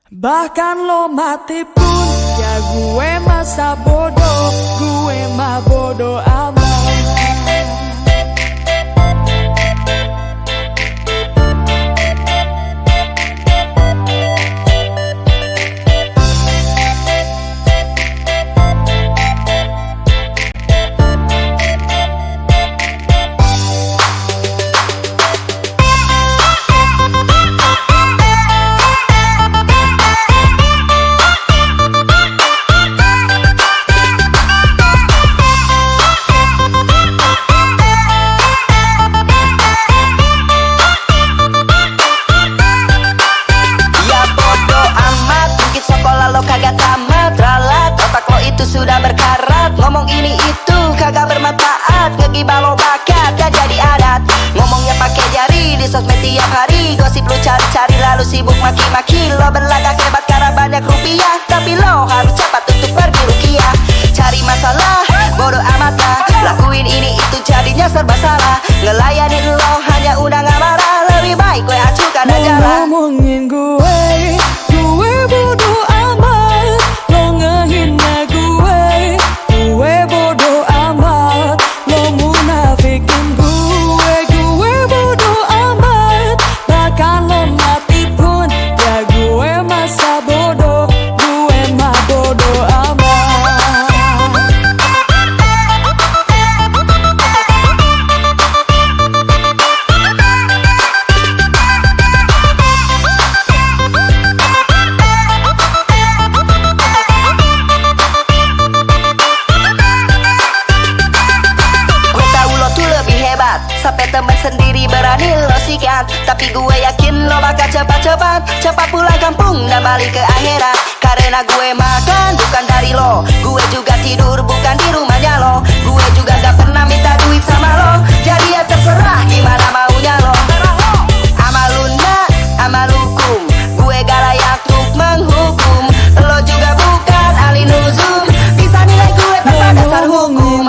Bahkan lo mati pun ya gue masa bodoh, gue mah bodoh amat. Kagak tamat ralat, otak lo itu sudah berkarat. Ngomong ini itu kagak bermanfaat, ngegibah lo bakat gak jadi adat. Ngomongnya pakai jari di sosmed tiap hari, gosip lu cari-cari lalu sibuk maki-maki. Lo berlagak hebat karena banyak rupiah, tapi lo harus cepat untuk pergi rukiah. Cari masalah, bodoh amat lah, lakuin ini itu jadinya serba salah. Ngelayanin lo hanya undang amarah, lebih baik gue acukan aja lah. Ngomongin gue bodoh amat. Lo ngehina gue bodoh amat. Lo munafikin gue bodoh amat. Bahkan lo mati pun ya gue masa bodoh, gue mah bodoh amat. Sampai temen sendiri berani lo sikat, tapi gue yakin lo bakal cepat pulang kampung dan balik ke akhirat. Karena gue makan bukan dari lo, gue juga tidur bukan di rumahnya lo. Gue juga gak pernah minta duit sama lo, jadi ya terserah gimana maunya lo. Amal luna, amal hukum, gue gak layak untuk menghukum. Lo juga bukan ahli nuzum, bisa nilai gue tanpa dasar hukum.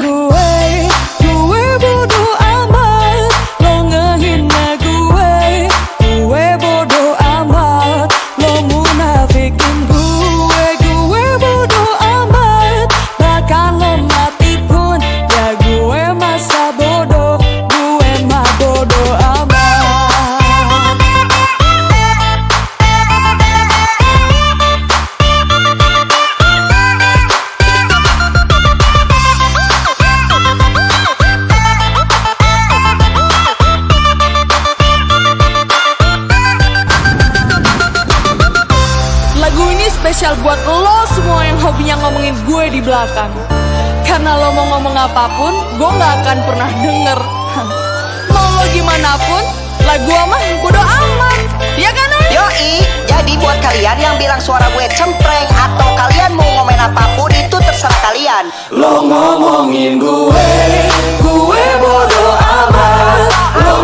Spesial buat lo semua yang hobinya ngomongin gue di belakang. Karena lo mau ngomong apapun, gue gak akan pernah denger. Mau lo gimana pun, lagu mah bodo amat, ya kan? Yoi, jadi buat kalian yang bilang suara gue cempreng atau kalian mau ngomen apapun, itu terserah kalian. Lo ngomongin gue bodo amat. Lo